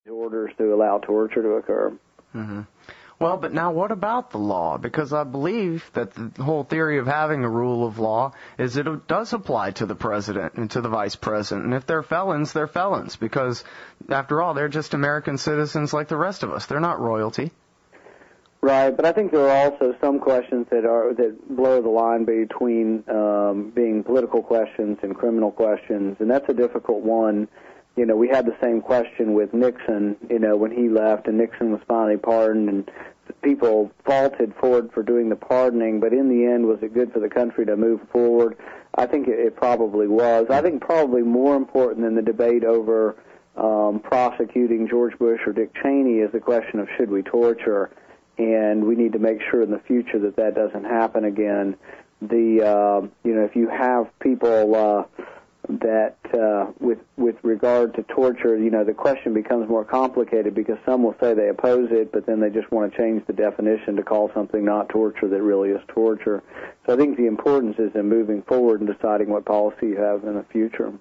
orders to allow torture to occur. Mm-hmm. Well, but now what about the law? Because I believe that the whole theory of having a rule of law is that it does apply to the president and to the vice president. And if they're felons, they're felons. Because, after all, they're just American citizens like the rest of us. They're not royalty. Right, but I think there are also some questions that blur the line between being political questions and criminal questions, and that's a difficult one. You know, we had the same question with Nixon, you know, when he left and Nixon was finally pardoned, and people faulted Ford for doing the pardoning, but in the end, was it good for the country to move forward? I think it probably was. I think probably more important than the debate over prosecuting George Bush or Dick Cheney is the question of should we torture, and we need to make sure in the future that that doesn't happen again. You know, if you have people that with regard to torture, you know, the question becomes more complicated because some will say they oppose it, but then they just want to change the definition to call something not torture that really is torture. So I think the importance is in moving forward and deciding what policy you have in the future.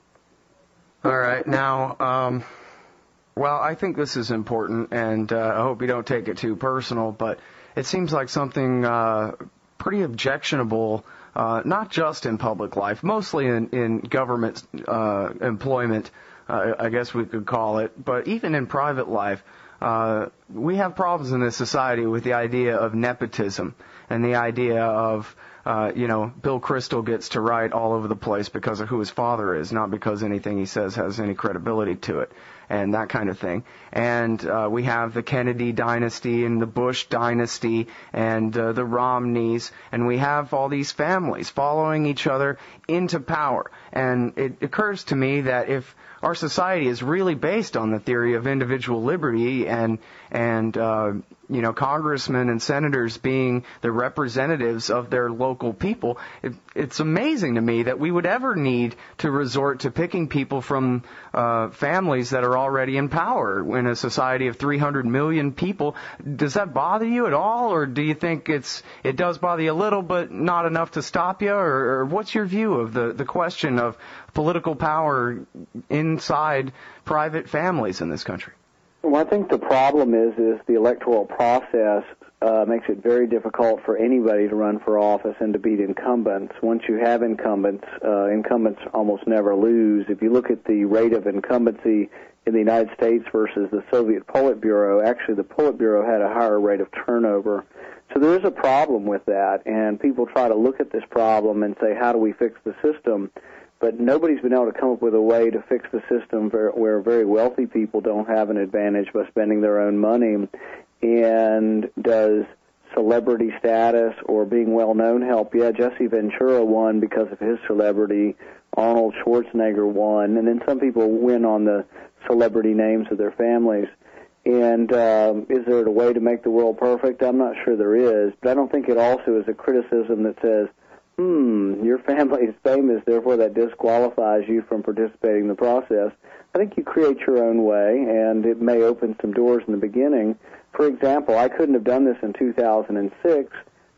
All right. Now, well, I think this is important, and I hope you don't take it too personal, but it seems like something pretty objectionable, not just in public life, mostly in government employment, I guess we could call it, but even in private life. We have problems in this society with the idea of nepotism and the idea of, you know, Bill Kristol gets to write all over the place because of who his father is, not because anything he says has any credibility to it, and that kind of thing. And we have the Kennedy dynasty and the Bush dynasty and the Romneys, and we have all these families following each other into power. And it occurs to me that if our society is really based on the theory of individual liberty and you know, congressmen and senators being the representatives of their local people, it's amazing to me that we would ever need to resort to picking people from families that are already in power in a society of 300 million people. Does that bother you at all, or do you think it does bother you a little but not enough to stop you, or what's your view of the question of political power inside private families in this country? Well, I think the problem is the electoral process makes it very difficult for anybody to run for office and to beat incumbents. Once you have incumbents, incumbents almost never lose. If you look at the rate of incumbency in the United States versus the Soviet Politburo, actually the Politburo had a higher rate of turnover. So there is a problem with that, and people try to look at this problem and say, how do we fix the system? But nobody's been able to come up with a way to fix the system where very wealthy people don't have an advantage by spending their own money. And does celebrity status or being well-known help? Yeah, Jesse Ventura won because of his celebrity. Arnold Schwarzenegger won. And then some people win on the celebrity names of their families. And is there a way to make the world perfect? I'm not sure there is. But I don't think it also is a criticism that says, your family is famous, therefore that disqualifies you from participating in the process. I think you create your own way, and it may open some doors in the beginning. For example, I couldn't have done this in 2006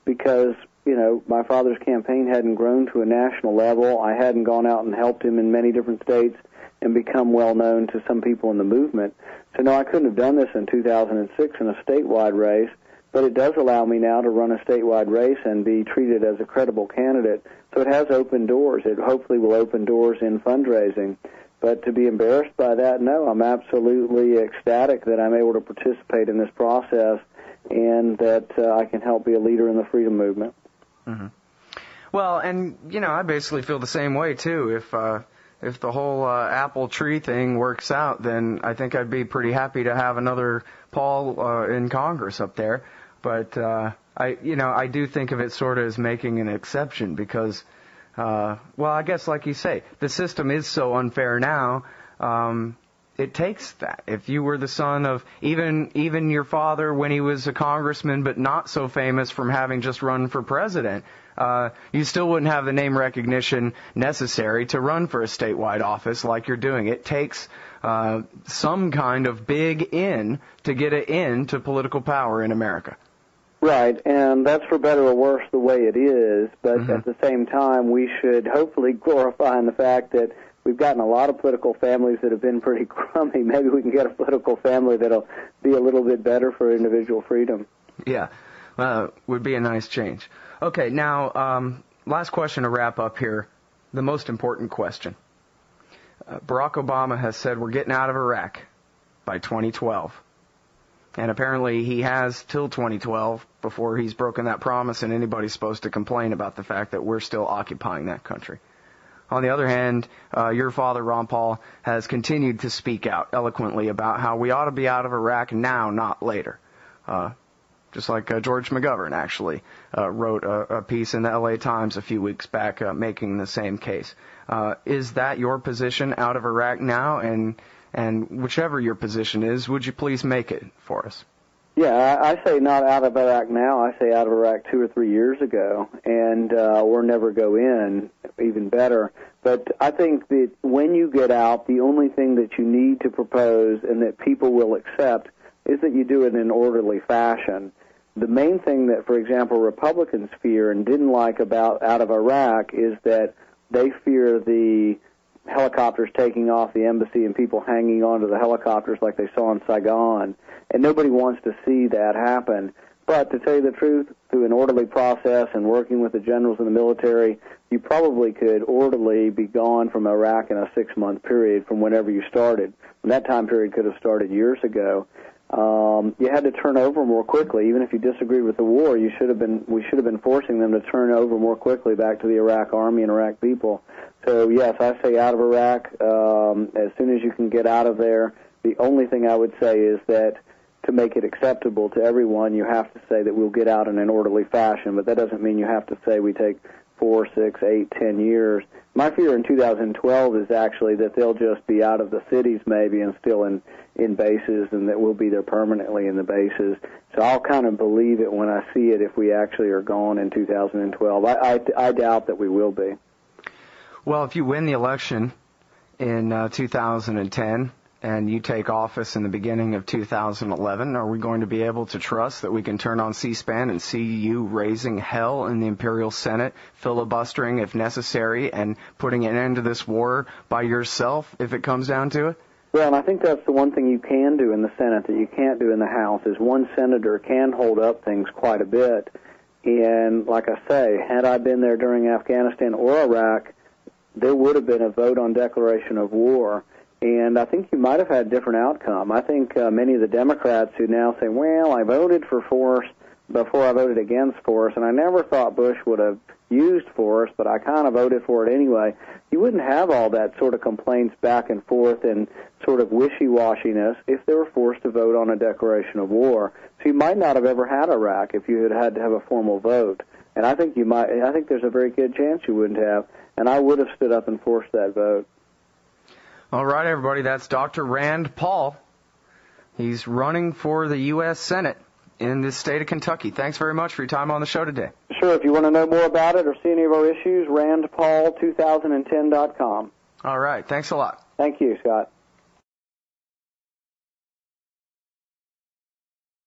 because, you know, my father's campaign hadn't grown to a national level. I hadn't gone out and helped him in many different states and become well-known to some people in the movement. So, no, I couldn't have done this in 2006 in a statewide race. But it does allow me now to run a statewide race and be treated as a credible candidate. So it has opened doors. It hopefully will open doors in fundraising. But to be embarrassed by that, no, I'm absolutely ecstatic that I'm able to participate in this process and that I can help be a leader in the freedom movement. Mm-hmm. Well, and, you know, I basically feel the same way, too. If the whole apple tree thing works out, then I think I'd be pretty happy to have another Paul in Congress up there. But I do think of it sort of as making an exception because, well, I guess like you say, the system is so unfair now. It takes that. If you were the son of even your father when he was a congressman, but not so famous from having just run for president, you still wouldn't have the name recognition necessary to run for a statewide office like you're doing. It takes some kind of big in to get it into political power in America. Right, and that's for better or worse the way it is, but at the same time we should hopefully glorify the fact that we've gotten a lot of political families that have been pretty crummy. Maybe we can get a political family that'll be a little bit better for individual freedom. Yeah, would be a nice change. Okay, now, last question to wrap up here. The most important question. Barack Obama has said we're getting out of Iraq by 2012. And apparently he has till 2012 before he's broken that promise, and anybody's supposed to complain about the fact that we're still occupying that country. On the other hand, your father, Ron Paul, has continued to speak out eloquently about how we ought to be out of Iraq now, not later. Just like George McGovern actually wrote a piece in the LA Times a few weeks back making the same case. Is that your position, out of Iraq now? And whichever your position is, would you please make it for us? Yeah, I say not out of Iraq now. I say out of Iraq 2 or 3 years ago, and or never go in, even better. But I think that when you get out, the only thing that you need to propose and that people will accept is that you do it in an orderly fashion. The main thing that, for example, Republicans fear and didn't like about out of Iraq is that they fear the helicopters taking off the embassy and people hanging onto the helicopters like they saw in Saigon. And nobody wants to see that happen. But to tell you the truth, through an orderly process and working with the generals in the military, you probably could orderly be gone from Iraq in a 6-month period from whenever you started. And that time period could have started years ago. You had to turn over more quickly. Even if you disagreed with the war, we should have been forcing them to turn over more quickly back to the Iraq army and Iraq people. So yes, I say out of Iraq as soon as you can get out of there. The only thing I would say is that to make it acceptable to everyone, you have to say that we'll get out in an orderly fashion, but that doesn't mean you have to say we take 4, 6, 8, 10 years. My fear in 2012 is actually that they'll just be out of the cities maybe and still in bases, and that we'll be there permanently in the bases. So I'll kind of believe it when I see it if we actually are gone in 2012. I doubt that we will be. Well, if you win the election in 2010 and you take office in the beginning of 2011, are we going to be able to trust that we can turn on C-SPAN and see you raising hell in the Imperial Senate, filibustering if necessary, and putting an end to this war by yourself if it comes down to it? Well, and I think that's the one thing you can do in the Senate that you can't do in the House, is one senator can hold up things quite a bit. And like I say, had I been there during Afghanistan or Iraq, there would have been a vote on declaration of war. And I think you might have had a different outcome. I think many of the Democrats who now say, well, I voted for force before I voted against force, and I never thought Bush would have used force, but I kind of voted for it anyway. You wouldn't have all that sort of complaints back and forth and sort of wishy-washiness if they were forced to vote on a declaration of war. So you might not have ever had Iraq if you had had to have a formal vote. And I think there's a very good chance you wouldn't have, and I would have stood up and forced that vote. All right, everybody, that's Dr. Rand Paul. He's running for the U.S. Senate in the state of Kentucky. Thanks very much for your time on the show today. Sure. If you want to know more about it or see any of our issues, randpaul2010.com. All right. Thanks a lot. Thank you, Scott.